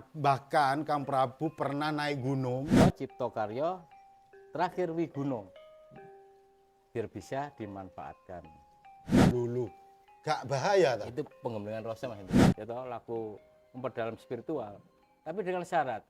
Bahkan Kang Prabu pernah naik gunung. Cipto Karyo terakhir Wiguno biar bisa dimanfaatkan. Dulu gak bahaya tak? Itu pengembangan rasa mas itu laku memperdalam spiritual tapi dengan syarat.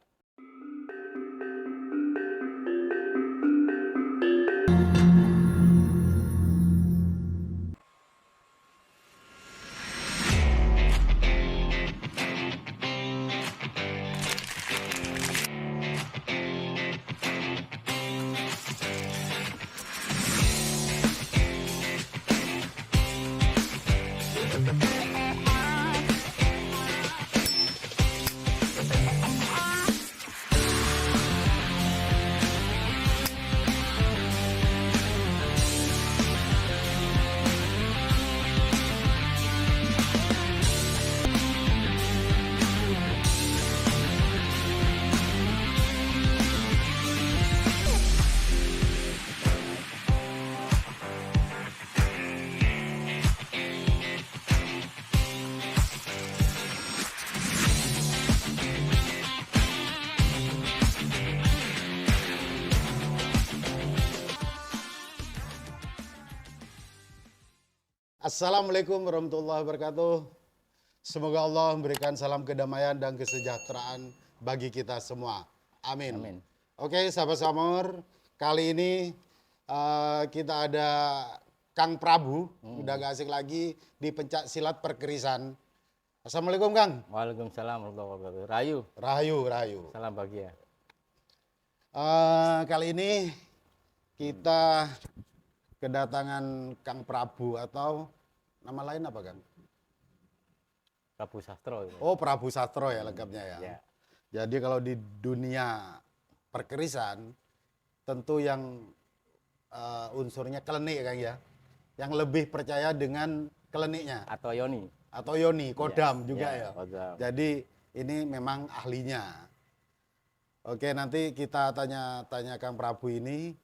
Assalamualaikum warahmatullahi wabarakatuh. Semoga Allah memberikan salam kedamaian dan kesejahteraan bagi kita semua. Amin. Amin. Oke, sahabat Samur, kali ini kita ada Kang Prabu, udah gak asik lagi di pencak silat perkerisan. Assalamualaikum Kang. Waalaikumsalam warahmatullahi wabarakatuh. Rayu, Rayu. salam bahagia. Kali ini kita kedatangan Kang Prabu atau nama lain apa Kang? Prabu Sastro itu. Oh, Prabu Sastro ya lengkapnya ya. Ya. Jadi kalau di dunia perkerisan tentu yang unsurnya klenik Kang ya. Yang lebih percaya dengan kleniknya Atau Yoni. atau Yoni, Kodam juga ya. Kodam. Jadi ini memang ahlinya. Oke, nanti kita tanya Kang Prabu ini.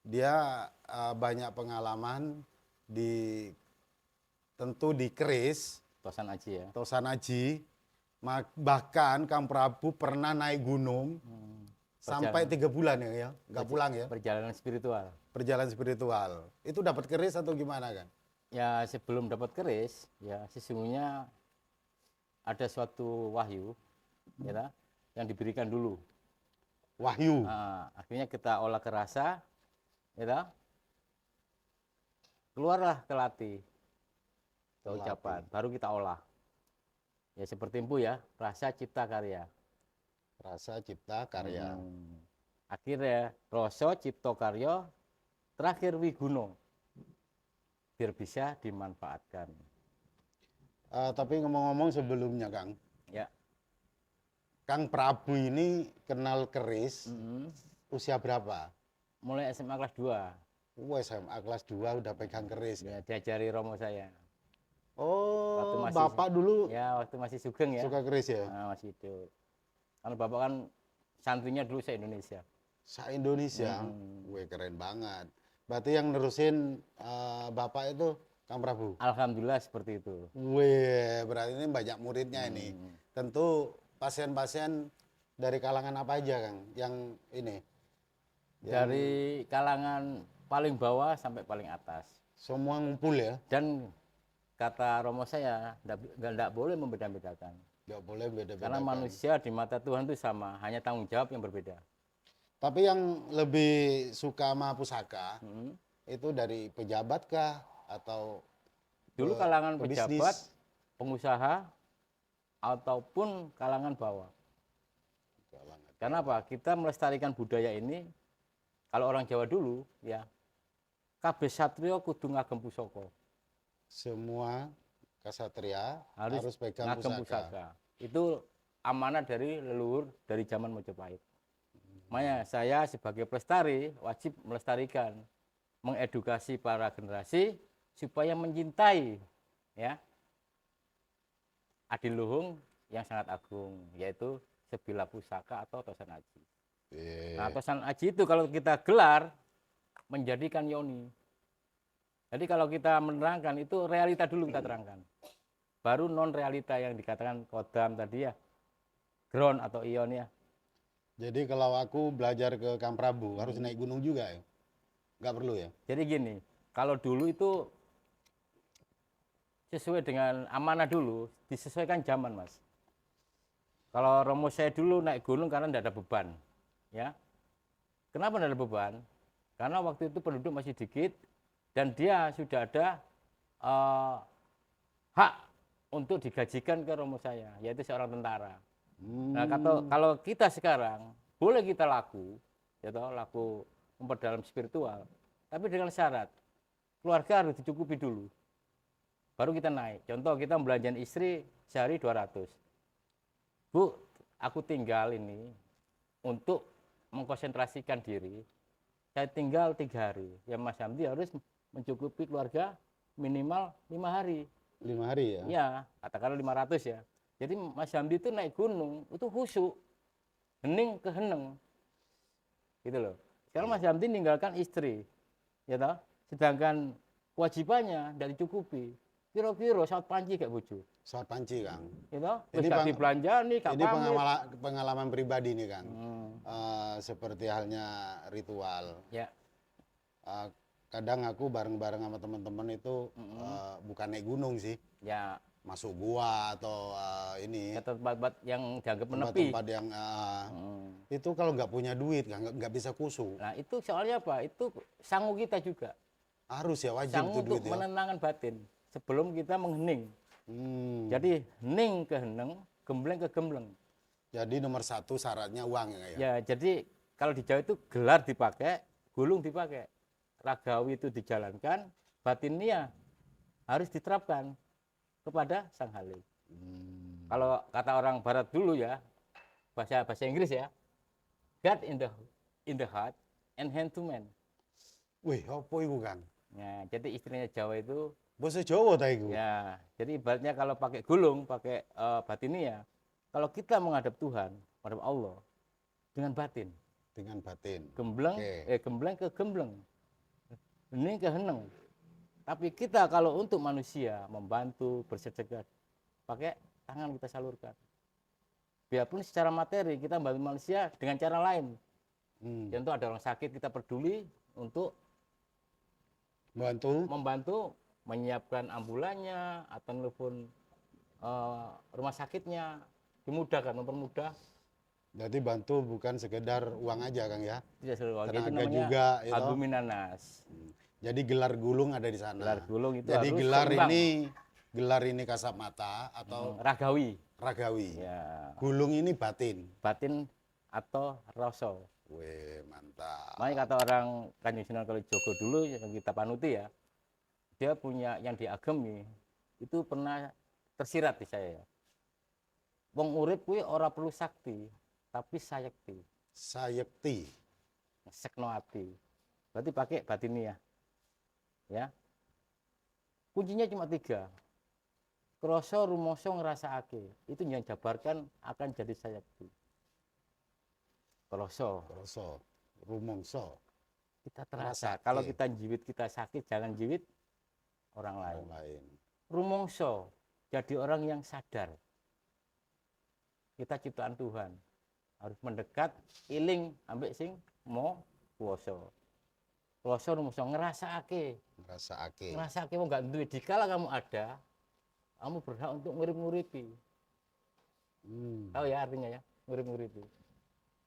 Dia banyak pengalaman tentu di keris, Tosan Aji ya. Tosan Aji. Bahkan Kang Prabu pernah naik gunung sampai 3 bulan ya, nggak pulang ya. Perjalanan spiritual. Perjalanan spiritual. Itu dapat keris atau gimana kan? Ya sebelum dapat keris, ya sesungguhnya ada suatu wahyu, ya, yang diberikan dulu. Wahyu. Nah, akhirnya kita olah ke rasa, ya, keluarlah kelati, ke ucapan, baru kita olah. Ya seperti empu ya, rasa cipta karya. Rasa cipta karya. Akhirnya rasa cipta karya terakhir Wiguno biar bisa dimanfaatkan. Tapi ngomong-ngomong sebelumnya Kang, Ya. Kang Prabu ini kenal keris usia berapa? Mulai SMA kelas 2. SMA kelas 2 udah pegang keris ya? Ya, diajari romo saya. Oh, Waktu masih- Bapak dulu Ya, waktu masih sugeng ya. suka keris ya? Nah, masih hidup. Karena bapak kan santrinya dulu se-Indonesia. Se-Indonesia? Wih, keren banget. Berarti yang nerusin Bapak itu Kang Prabu? Alhamdulillah seperti itu. Wih, berarti ini banyak muridnya ini. Tentu pasien-pasien dari kalangan apa aja Kang? Yang ini? Dari kalangan paling bawah sampai paling atas. Semua ngumpul ya? Dan kata romo saya, nggak boleh membeda-bedakan. Nggak boleh beda-beda. Karena manusia di mata Tuhan itu sama, hanya tanggung jawab yang berbeda. Tapi yang lebih suka sama pusaka, itu dari pejabat kah? Atau Dulu kalangan pebisnis? pejabat, pengusaha, ataupun kalangan bawah. Karena apa? Kita melestarikan budaya ini, kalau orang Jawa dulu, ya, kabeh satrio kudu ngagem pusaka. Semua kasatria harus pegang ngagem pusaka. Itu amanat dari leluhur dari zaman Majapahit. Makanya saya sebagai pelestari wajib melestarikan, mengedukasi para generasi supaya mencintai, ya, adiluhung yang sangat agung, yaitu sebilah pusaka atau Tosan Aji. Nah, Tosan Aji itu kalau kita gelar menjadikan Yoni. Jadi kalau kita menerangkan itu realita dulu kita terangkan. Baru non realita yang dikatakan Kodam tadi ya. ground atau ion ya. Jadi kalau aku belajar ke Kang Prabu harus naik gunung juga ya? Nggak perlu ya? Jadi gini, kalau dulu itu sesuai dengan amanah dulu, disesuaikan zaman Mas. Kalau romo saya dulu naik gunung karena tidak ada beban, ya. Kenapa tidak ada beban? Karena waktu itu penduduk masih dikit dan dia sudah ada eh, hak untuk digajikan ke romo saya, yaitu seorang tentara. Nah, kalau kita sekarang boleh kita laku, ya toh, laku memperdalam spiritual, tapi dengan syarat keluarga harus dicukupi dulu, baru kita naik. Contoh kita belanjain istri sehari 200. Bu, aku tinggal ini untuk mengkonsentrasikan diri. Saya tinggal 3 hari. Ya Mas Hamdi harus mencukupi keluarga minimal 5 hari. 5 hari ya? Ya, katakanlah 500 ya. Jadi Mas Hamdi itu naik gunung itu khusyuk, hening ke heneng, gitu loh. Sekarang Mas Hamdi ninggalkan istri, ya toh. Sedangkan kewajibannya tidak dicukupi. Kira-kira saat panci gak bojo. Saat panci Kang. Gitu, Ini gak dibelanja nih, gak Ini pamit. pengalaman pribadi nih Kang. Seperti halnya ritual. Ya. Kadang aku bareng-bareng sama teman-teman itu bukan naik gunung sih. Ya. Masuk gua atau ini Ke tempat-tempat yang dianggap menepi. tempat-tempat yang itu kalau nggak punya duit nggak bisa kusu. Nah itu soalnya apa? Itu sangu kita juga. Harus ya, wajib Sangu tuh duit untuk ya. menenangkan batin sebelum kita menghening. Jadi hening ke heneng, gembleng ke gembleng. Jadi nomor 1 syaratnya uang ya. Ya jadi kalau di Jawa itu gelar dipakai, gulung dipakai, ragawi itu dijalankan, batinnya harus diterapkan kepada Sang Halim. Kalau kata orang Barat dulu ya, bahasa Inggris ya, God in the heart and hand to man. Wih, apa itu Kang? Ya, jadi istrinya Jawa itu Bahasa Jawa ta iku? ya, jadi ibaratnya kalau pakai gulung, pakai batinia, kalau kita menghadap Tuhan, menghadap Allah dengan batin, Dengan batin. gembleng, Oke. gembleng ke gembleng, hening ke heneng. Tapi kita kalau untuk manusia membantu bersedekah, pakai tangan kita salurkan. Biarpun secara materi kita membantu manusia dengan cara lain. Contoh ada orang sakit kita peduli untuk membantu menyiapkan ambulannya atau telepon rumah sakitnya, dimudahkan, mempermudah. Jadi bantu bukan sekedar uang aja Kang ya. Tidak selalu itu Tenaga namanya juga itu. aguminanas. Jadi gelar gulung ada di sana. Gelar gulung itu Jadi harus gelar ini kasat mata atau ragawi. ragawi. Ya. Gulung ini batin. Batin atau rasa. Wih, mantap. Makanya kata orang Kanjeng Sunan Kalijogo dulu yang kita panuti ya, dia punya yang diagemi itu pernah tersirat di saya ya. Wong urip kuwi ora perlu sakti, tapi sayekti. Sayekti. Sekno ati. Berarti pakai batinia. Ya. Kuncinya cuma 3. Krasa rumoso ngrasakake. Itu yang jabarkan akan jadi sayekti. Krasa, Rumongso. kita terasa. Kalau kita jiwit kita sakit, jangan jiwit orang lain. Rumongso, jadi orang yang sadar. Kita ciptaan Tuhan. Harus mendekat, iling, ambek sing mau kuoso. Kuoso rumongso ngerasake. Ngerasake mau nggak duit. Dikala kamu ada, kamu berhak untuk ngurip-nguripi. Tahu ya artinya ya, ngurip-nguripi.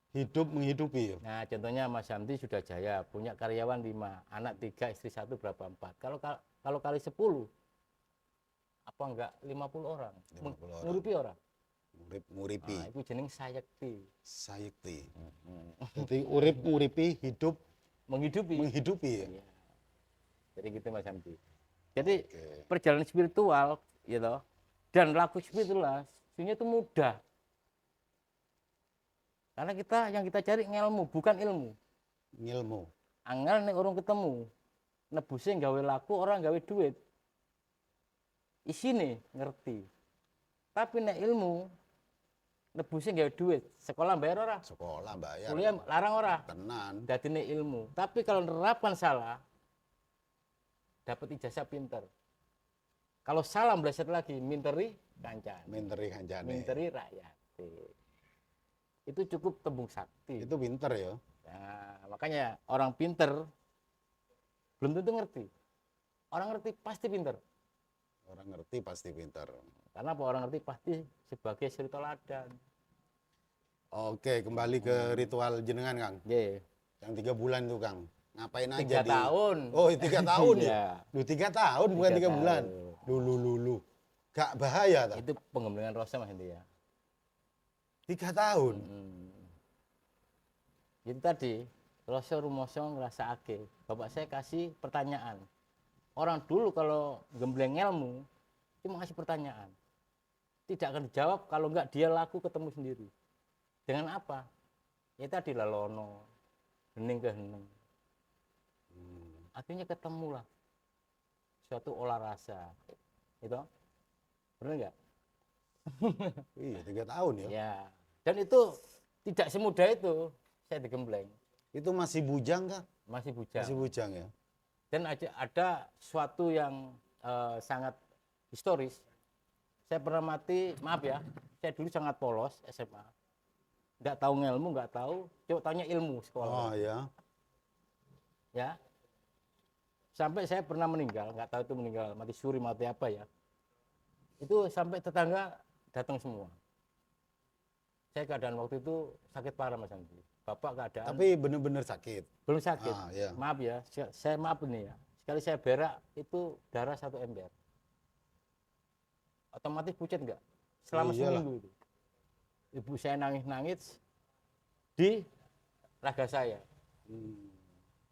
Hidup menghidupi ya. Nah, contohnya Mas Hamdi sudah jaya, punya karyawan 5, anak 3, istri 1, berapa 4. Kalau kali 10, apa enggak 50 orang? 50 orang. Nguripi orang. Nguripi. Nah, itu jeneng sayekti. Sayekti. Jadi urip nguripi, hidup menghidupi. ya. Iya. Jadi gitu Mas Hamdi. Jadi perjalanan spiritual gitu dan laku spiritual sebenarnya itu mudah. Karena yang kita cari ngelmu, bukan ilmu. Ngilmu. Angel nek orang ketemu. Nebuse gawe laku, orang gawe duit. Isine ngerti. Tapi nek ilmu nebuse gawe duit. Sekolah bayar ora? Sekolah bayar. Kuliah larang ora? Tenan. Dadine ilmu. Tapi kalau nerapkan salah, dapat ijazah pinter. Kalau salah meleset lagi, minteri kancane. Minteri kancane. Minteri rakyat. itu cukup tembung sakti. Itu pinter ya. Nah, makanya orang pinter belum tentu ngerti. Orang ngerti pasti pinter. Orang ngerti pasti pinter. Karena apa? Orang ngerti pasti sebagai suri teladan. Oke, kembali ke ritual jenengan, Kang. Ye. Yang 3 bulan tuh, Kang. Ngapain 3 aja tahun. Oh, 3 tahun ya? Iya. Lu 3 tahun bukan 3 3 bulan. tahun. Lu. Gak bahaya tak? Itu pengembangan rosa Mas Hendy ya. 3 tahun. Itu tadi, rosa rumoso ngrasakake. Bapak saya kasih pertanyaan. Orang dulu kalau gembleng ilmu, cuma kasih pertanyaan. Tidak akan dijawab kalau enggak dia laku ketemu sendiri. Dengan apa? Ya tadi lalono, hening ke hening. Akhirnya ketemulah suatu olah rasa. Itu benar enggak? Iya, 3 tahun ya. Ya. Dan itu tidak semudah itu saya digembleng. Itu masih bujang, Kang? Masih bujang. Masih bujang ya. Dan ada suatu yang sangat historis. Saya pernah mati, maaf ya, saya dulu sangat polos SMA. Nggak tahu ngelmu, nggak tahu, coba tanya ilmu sekolah. Oh ya. Ya. Sampai saya pernah meninggal, nggak tahu itu meninggal mati suri, mati apa ya. Itu sampai tetangga datang semua. Saya keadaan waktu itu sakit parah Mas Andi. Bapak keadaan Tapi bener-bener sakit. belum sakit. Ah, iya. Maaf ya, saya maaf ini ya. Sekali saya berak itu darah 1 ember. Otomatis pucat enggak? Selama Iyalah. seminggu itu. Ibu saya nangis-nangis di raga saya.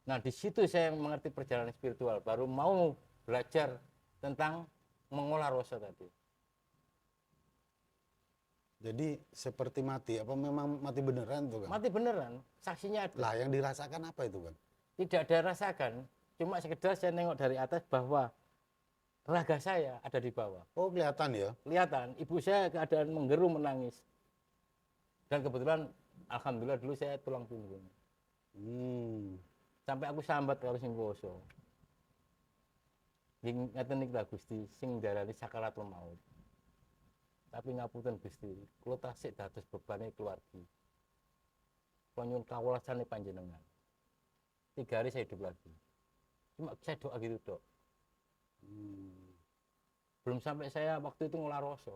Nah, di situ saya mengerti perjalanan spiritual, baru mau belajar tentang mengolah rasa tadi. Jadi seperti mati, apa memang mati beneran tuh, Kang? Mati beneran, saksinya ada. Lah yang dirasakan apa itu, Kang? Tidak ada rasakan, cuma sekedar saya nengok dari atas bahwa raga saya ada di bawah. Oh, kelihatan ya. Kelihatan, ibu saya keadaan menggeru menangis. Dan kebetulan, alhamdulillah dulu saya tulang punggung. Sampai aku sambat karo sing kuwasa. Ngeten niki Gusti, sing darani sakaratul maut. Tapi ngapunten Gusti, kula tasik dados bebane keluarga. Kula nyuwun kawelasane panjenengan. 3 hari saya hidup lagi. Cuma saya doa gitu, Dok. Belum sampai saya waktu itu ngolah rasa.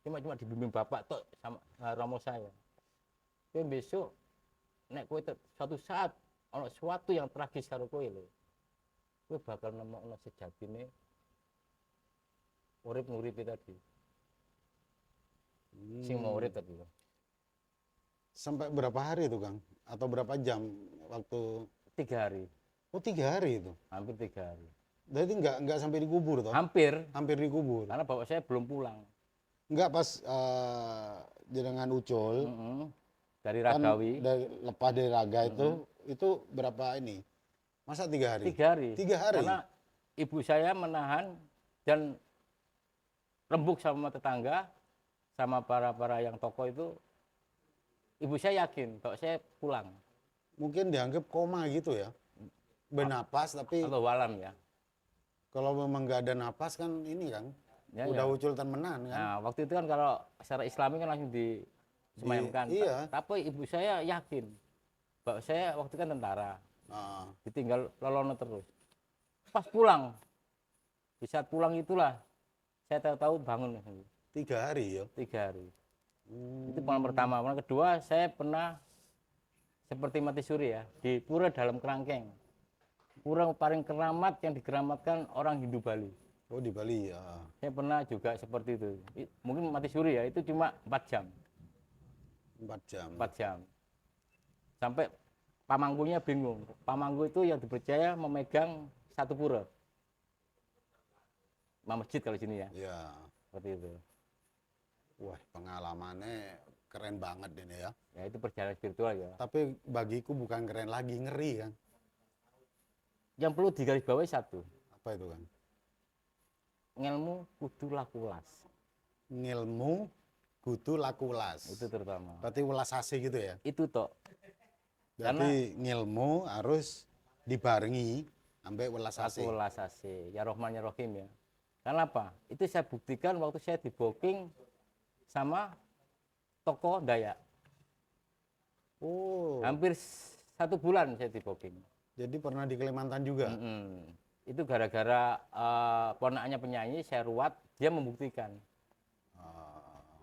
Cuma dibimbing Bapak tok sama romo saya. Kowe besok nek kowe suatu saat ana sesuatu yang tragis karo kowe lho. Kowe bakal nemokno sejatine urip nguripi tadi. Sing mau urip tadi. Sampai berapa hari itu, Kang? Atau berapa jam waktu? 3 hari. Oh, 3 hari itu. Hampir 3 hari. Berarti nggak sampai dikubur toh? Hampir. Hampir dikubur. Karena bapak saya belum pulang. Enggak pas jenengan ucul Dari kan Ragawi. lepas dari raga itu berapa ini? Masa 3 hari? 3 hari. 3 hari. Karena ibu saya menahan dan rembuk sama tetangga, sama para yang tokoh itu. Ibu saya yakin bahwa saya pulang. Mungkin dianggap koma gitu ya. Bernapas tapi Atau walam ya. kalau memang nggak ada napas kan ini kan Ya, udah ya. ucul temenan kan. Nah, waktu itu kan kalau secara Islami kan langsung disemayamkan. Iya. Tapi ibu saya yakin bahwa saya waktu itu kan tentara, Ah, ditinggal lolono terus. Pas pulang, di saat pulang itulah saya tahu-tahu bangun 3 hari ya. 3 hari. Itu pengalaman pertama. Pengalaman kedua saya pernah seperti mati suri ya di pura dalam kerangkeng. Pura paling keramat yang dikeramatkan orang Hindu Bali. Oh, di Bali ya. Saya pernah juga seperti itu. Mungkin mati suri ya, itu cuma 4 jam. 4 jam. 4 jam. Sampai pamangkunya bingung. Pamangku itu yang dipercaya memegang satu pura. Masjid kalau sini ya. Ya. Seperti itu. Wah, pengalamannya keren banget ini ya. Ya itu perjalanan spiritual ya. Tapi bagiku bukan keren lagi, ngeri kan. Yang perlu digarisbawahi satu. Apa itu kan? Ngelmu kudu lakulas. Ngilmu kudu lakulas. Itu terutama. Berarti ulas asih gitu ya. Itu tok. Berarti ngilmu harus dibarengi sampai ulas asih. Lakulas asih. Ya Rohman ya Rohim ya. Karena apa? Itu saya buktikan waktu saya di booking sama tokoh Dayak. Oh, Hampir 1 bulan saya di booking. jadi pernah di Kalimantan juga? Mm-mm. Itu gara-gara ponakannya penyanyi, saya ruat, dia membuktikan.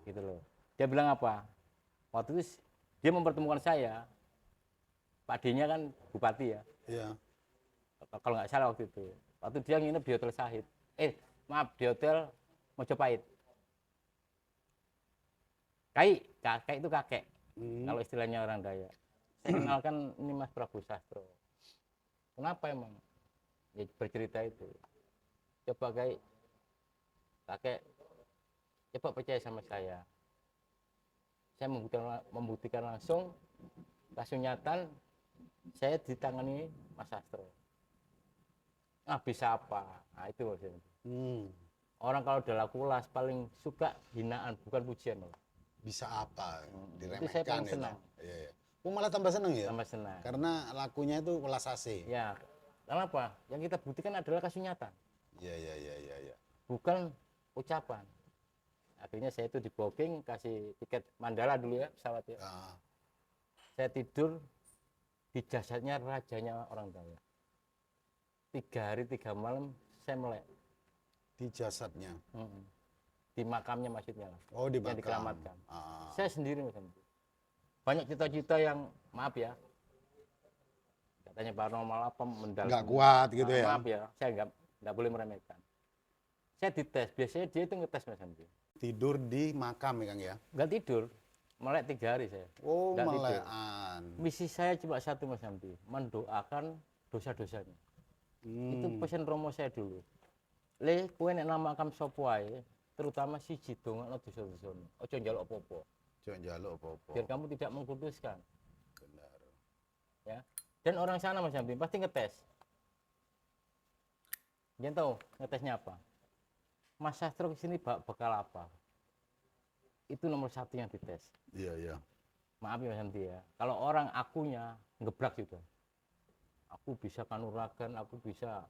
Gitu loh. Dia bilang apa? Waktu itu dia mempertemukan saya, Pak D-nya kan bupati ya, Iya. kalau nggak salah waktu itu. Waktu dia nginep di Hotel Sahid. Maaf, di Hotel Mojopahit. Kakek itu kakek, kalau istilahnya orang Dayak. Saya kenalkan ini Mas Prabu Sastro. Kenapa emang? Ya bercerita itu. Coba kakek, coba percaya sama saya. Saya membuktikan langsung, kasunyatan, saya ditangani Mas Sastro. Nah bisa apa? Nah itu maksudnya. Orang kalau udah laku las paling suka hinaan, bukan pujian loh. Bisa apa? Itu saya Diremehkan paling itu. senang. Iya, iya. Oh, malah tambah seneng ya? Tambah senang. Karena lakunya itu welas asih. Ya, kenapa? Yang kita buktikan adalah kasunyatan, Iya, iya, iya, iya, iya. bukan ucapan. Akhirnya saya itu di booking, kasih tiket Mandala dulu ya, pesawat ya. Ah, Saya tidur di jasadnya rajanya orang Dayak. 3 hari 3 malam saya melek. di jasadnya. Di makamnya maksudnya lah. Oh, di Yang makam. dikeramatkan. Ah. Saya sendiri Mas Andi. Banyak cita-cita yang maaf ya, katanya paranormal apa mendalam. Nggak kuat gitu ya? Maaf ya, saya nggak boleh meremehkan. Saya dites, biasanya dia itu ngetes Mas Andi. Tidur di makam ya, Kang ya? Nggak tidur, melek 3 hari saya. Oh, Nggak tidur. melekan. Misi saya cuma satu Mas Andi, mendoakan dosa-dosanya. Itu pesan Romo saya dulu. Le, kowe nek namakam sapa wae, terutama siji dongakno dosa-dosane. Aja njaluk apa-apa. Jangan jaluk apa-apa. Biar kamu tidak mengkuduskan. Benar. Ya. Dan orang sana Mas Hamdi pasti ngetes. Dia tahu ngetesnya apa. Mas Sastro kesini bakal apa? Itu nomor 1 yang dites. Iya, iya. Maaf ya Mas Hamdi ya. Kalau orang akunya ngeblak juga. Aku bisa kanuragan, aku bisa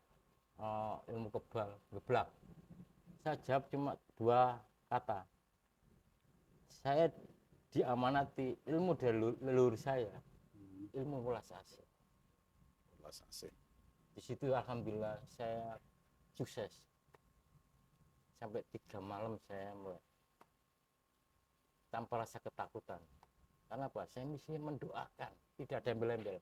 ilmu kebal, ngeblak. Saya jawab cuma 2 kata. Saya diamanati ilmu dari leluhur saya, ilmu welas asih. Welas asih. Di situ alhamdulillah saya sukses. Sampai 3 malam saya mulai tanpa rasa ketakutan. Karena apa? Saya misinya mendoakan, tidak ada embel-embel.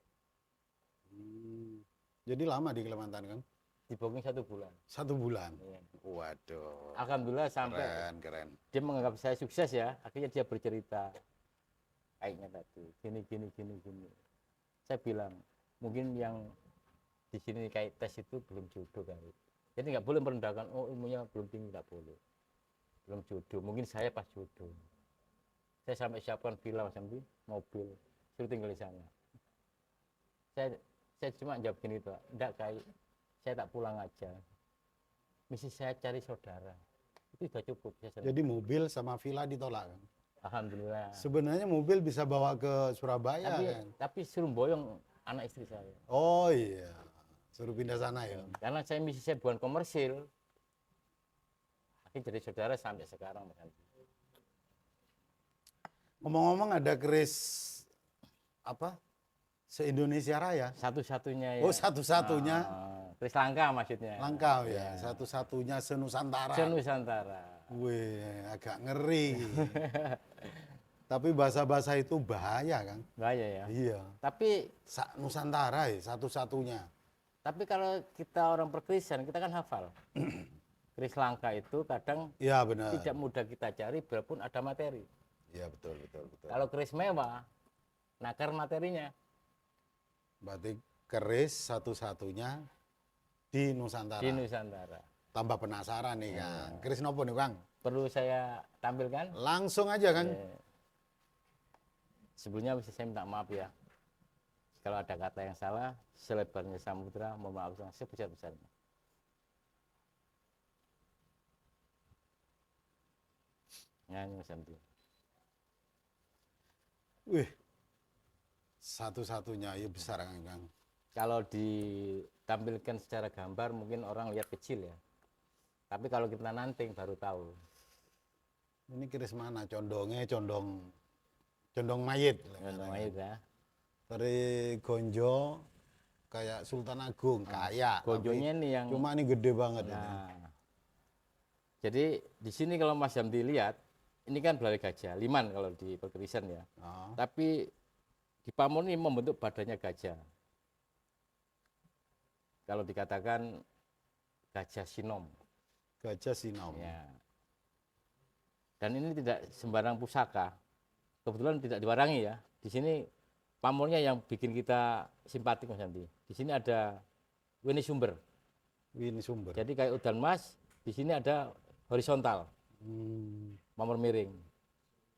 Jadi lama di Kalimantan, Kang? Di booking 1 bulan. 1 bulan. Iya. Waduh. Alhamdulillah sampai Keren, keren. dia menganggap saya sukses ya. Akhirnya dia bercerita kayaknya tadi gini. Saya bilang mungkin yang di sini kayak tes itu belum jodoh kali. Jadi nggak boleh merendahkan, oh ilmunya belum tinggi, nggak boleh. Belum jodoh, mungkin saya pas jodoh. Saya sampai siapkan villa Mas Hamdi, mobil, suruh tinggal di sana. Saya cuma jawab gini tuh, enggak kayak saya tak pulang aja. Misi saya cari saudara. Itu sudah cukup. Jadi mobil sama villa ditolak, Kang? Alhamdulillah. Sebenarnya mobil bisa bawa ke Surabaya, kan? Tapi suruh boyong anak istri saya. Oh iya, suruh pindah sana ya. Karena misi saya bukan komersil. Akhirnya jadi saudara sampai sekarang Mas Andi. Ngomong-ngomong ada keris apa? Se-Indonesia Raya. Satu-satunya ya. Oh, satu-satunya. Keris langka maksudnya. Langka ya, satu-satunya se-Nusantara. Se-Nusantara. Wih, agak ngeri. Tapi bahasa-bahasa itu bahaya, Kang. Bahaya ya. Iya. Tapi Nusantara ya, satu-satunya. kalau kita orang perkrisan, kita kan hafal. Keris langka itu kadang Iya benar. tidak mudah kita cari, biarpun ada materi. Iya betul, betul, betul. Kalau keris mewah, nakar materinya. Berarti keris satu-satunya di Nusantara. Di Nusantara. Tambah penasaran nih, Kang. Keris nopo nih, Kang? Perlu saya tampilkan? Langsung aja, Kang. Sebelumnya saya minta maaf ya. Kalau ada kata yang salah, selebarnya samudra, mohon maaf sebesar-besarnya. Ya, ini Mas Hamdi. Wih, satu-satunya ya besar, Kang. Kalau ditampilkan secara gambar mungkin orang lihat kecil ya. Tapi kalau kita nanting baru tahu. Ini keris mana? Condongnya condong mayit. Condong mayit ya. Tari gonjo kayak Sultan Agung, kaya. Gonjonya tapi ini yang cuma ini gede banget ini. nah. Jadi di sini kalau Mas Hamdi lihat, ini kan belalai gajah, liman kalau di Perkerisan ya. Oh, Tapi di Pamon ini membentuk badannya gajah. Kalau dikatakan gajah sinom, gajah sinom. ya. Dan ini tidak sembarang pusaka. Kebetulan tidak diwarangi ya. Di sini pamornya yang bikin kita simpatik Mas Hamdi. Di sini ada weni sumber. Ini sumber. Jadi kayak udan mas, di sini ada horizontal, pamor miring.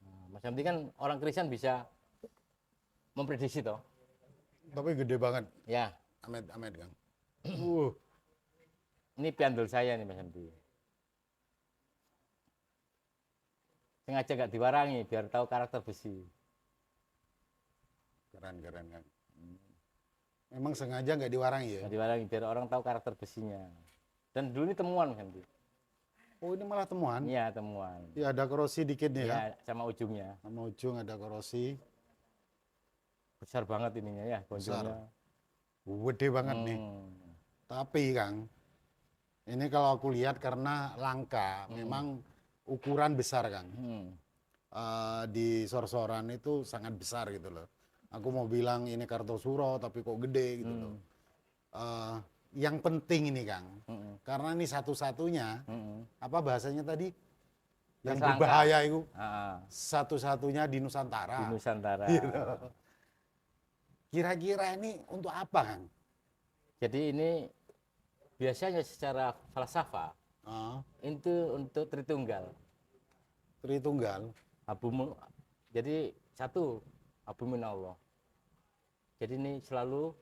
Nah, Mas Hamdi kan orang Kristen bisa memprediksi toh. Tapi gede banget. Ya, Amet Kang. ini piandul saya nih Mas Hamdi. Sengaja nggak diwarangi biar tahu karakter besi. Keren Kang. Memang sengaja nggak diwarangi ya? Nggak diwarangi biar orang tahu karakter besinya. Dan dulu ini temuan Mas Hamdi. Oh ini malah temuan? Iya temuan. Ya ada korosi dikit nih ya? Ya sama ujungnya. Sama ujung ada korosi. Besar banget ininya ya, gonjolnya. Gede banget nih. Tapi Kang, ini kalau aku lihat karena langka, memang ukuran besar Kang. Di sor-soran itu sangat besar gitu loh. Aku mau bilang ini Kartosuro tapi kok gede gitu loh. Yang penting ini Kang, karena ini satu-satunya, apa bahasanya tadi? Yang Langka. berbahaya itu, Ah, satu-satunya di Nusantara. di Nusantara. Gitu. Kira-kira ini untuk apa Kang? Jadi ini biasanya secara falsafah Ah, itu untuk Tritunggal. Tritunggal. Jadi satu abu minallah. Jadi ini selalu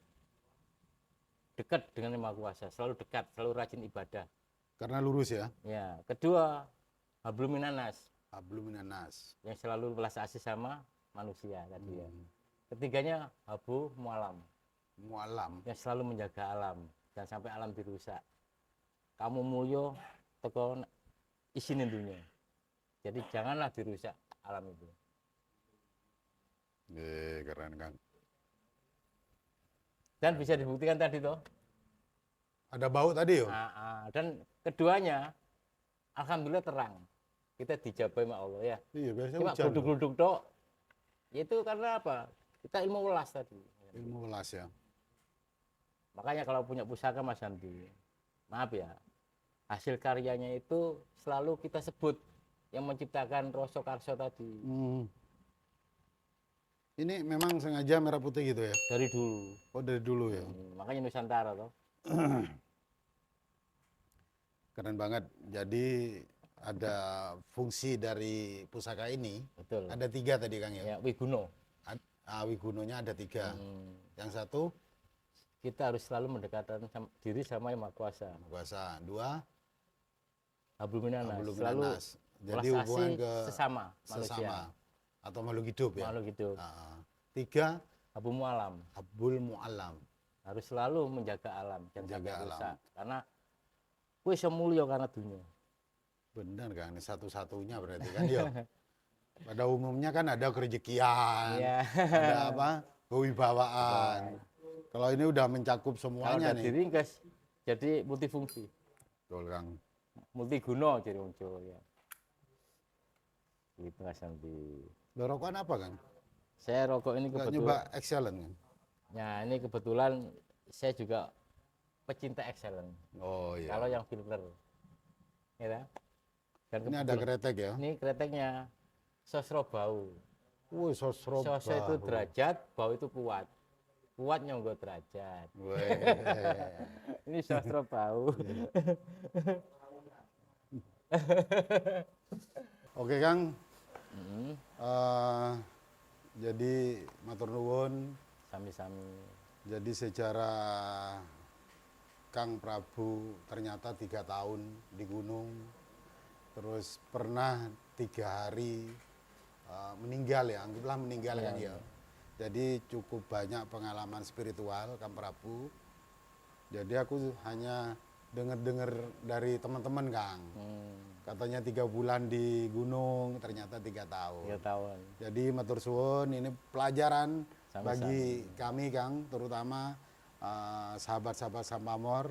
dekat dengan Yang Maha Kuasa, selalu dekat, selalu rajin ibadah. Karena lurus ya. Ya, kedua hablum minanas Hablum minanas. yang selalu belas asih sama manusia tadi ya. Ketiganya habu mualam Mualam. yang selalu menjaga alam dan sampai alam dirusak. Kamu mulyo teko isinin dunia. Jadi janganlah dirusak alam itu. Keren Kang. Dan bisa dibuktikan tadi toh. Ada bau tadi yo. Dan keduanya alhamdulillah terang. Kita dijabai sama Allah ya. Iya biasanya Cuma hujan. loh. gluduk-gluduk tok. Itu karena apa? Kita ilmu welas tadi. Ilmu welas ya. Makanya kalau punya pusaka Mas Hamdi, maaf ya, hasil karyanya itu selalu kita sebut yang menciptakan Roso Karso tadi Ini memang sengaja merah putih gitu ya. dari dulu. Oh dari dulu ya. Makanya Nusantara toh. Keren banget. Jadi ada fungsi dari pusaka ini. Betul. Ada 3 tadi Kang ya. Ya, Wiguno. Wigunonya ada 3. Yang satu Kita harus selalu mendekatkan diri sama Yang Maha Kuasa. kuasa. 2 Hablum minanas. Hablum Selalu minanas. Jadi belas hubungan asih ke sesama manusia. sesama atau makhluk hidup ya. Makhluk hidup. 3 Habu mualam. Habul mu'alam. Harus selalu menjaga alam dan Menjaga sampai alam. rusak. Karena kue semulyo karena dunia. Benar Kang, ini satu-satunya berarti kan ya. Pada umumnya kan ada kerejekian, Iya. ada apa? Kewibawaan. Kalau ini udah mencakup Kalau semuanya udah nih. diringkas jadi multifungsi, Betul Kang. multiguna jadi muncul ya. Gitu Mas Andi. Lo rokokan apa Kang? Saya rokok ini Nggak kebetulan. nyoba excellent Kang? Ya ini kebetulan saya juga pecinta excellent. Oh iya. Kalau yang filter, ya kan? Dan Ini ada kretek ya. ini kreteknya sosro bau. Wih, sosro Sosro itu bahu. derajat, bau itu kuat. Kuat nyonggo derajat. Weh. Ini sosro bau. Oke Kang. Jadi matur nuwun. Sami-sami. Jadi sejarah Kang Prabu ternyata 3 tahun di gunung, terus pernah 3 hari meninggal ya, anggaplah meninggal kan ya. Jadi cukup banyak pengalaman spiritual Kang Prabu. Jadi aku hanya dengar-dengar dari teman-teman Kang. Katanya 3 bulan di gunung, ternyata 3 tahun. 3 tahun. Jadi matur suwun, ini pelajaran bagi kami Kang, terutama sahabat-sahabat Sampamor,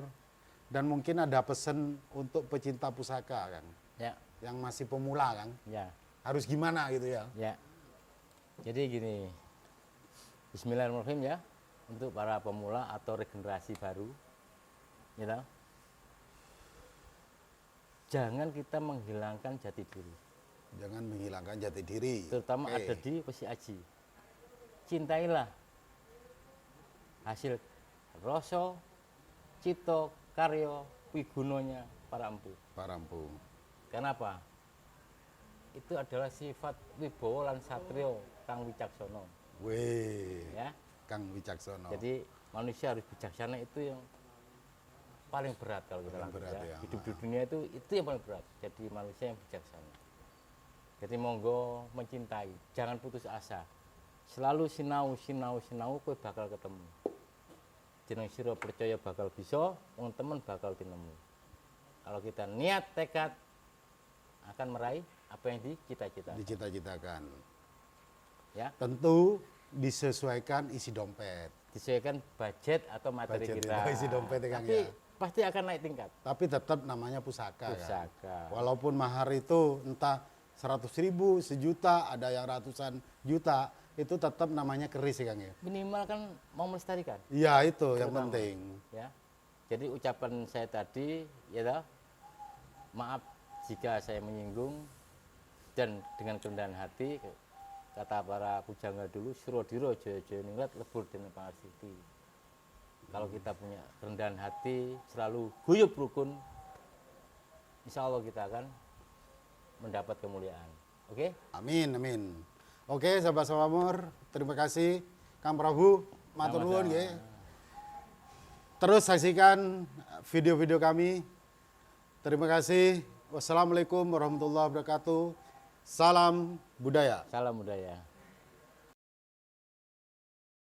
dan mungkin ada pesan untuk pecinta pusaka Kang, Ya, yang masih pemula Kang, ya, harus gimana gitu ya? ya. Jadi gini, Bismillahirrahmanirrahim ya, untuk para pemula atau regenerasi baru, you know, jangan kita menghilangkan jati diri, Jangan menghilangkan jati diri. terutama Oke. ada di Wesi Aji. Cintailah hasil rasa, cito, karyo, wigunonya para empu. Pak Rampu. Kenapa? Itu adalah sifat wibowo lan satrio kang wicaksono. Weh, Ya. Kang Wicaksono. Jadi manusia harus bijaksana, itu yang paling berat kalau kita Paling lakukan. berat ya. Hidup di dunia itu yang paling berat. Jadi manusia yang bijaksana. Jadi monggo mencintai, jangan putus asa. Selalu sinau, kowe bakal ketemu. Jeneng sira percaya bakal bisa, wong temen bakal tinemu. Kalau kita niat tekad akan meraih apa yang dicita-citakan. Dicita-citakan. Ya, Tentu disesuaikan isi dompet. disesuaikan budget atau materi Budget kita. itu, isi dompet ya, Kang, Tapi ya. pasti akan naik tingkat. Tapi tetap namanya pusaka. Kan? Pusaka. Walaupun mahar itu entah 100.000, sejuta, ada yang ratusan juta, itu tetap namanya keris ya Kang ya. Minimal kan mau melestarikan. Iya itu yang Terutama. penting. Ya. Jadi ucapan saya tadi, ya toh, maaf jika saya menyinggung, dan dengan kerendahan hati, kata para pujangga dulu, Surodiro Jaya Ningrat lebur dengan pangarsiti. Kalau kita punya kerendahan hati, selalu guyub rukun, insya Allah kita akan mendapat kemuliaan. Oke? Amin, amin. Oke, sahabat Sampamor, terima kasih Kang Prabu, matur nuwun Sama-sama. nggih. Terus saksikan video-video kami. Terima kasih. Wassalamualaikum warahmatullahi wabarakatuh. Salam budaya. Salam budaya.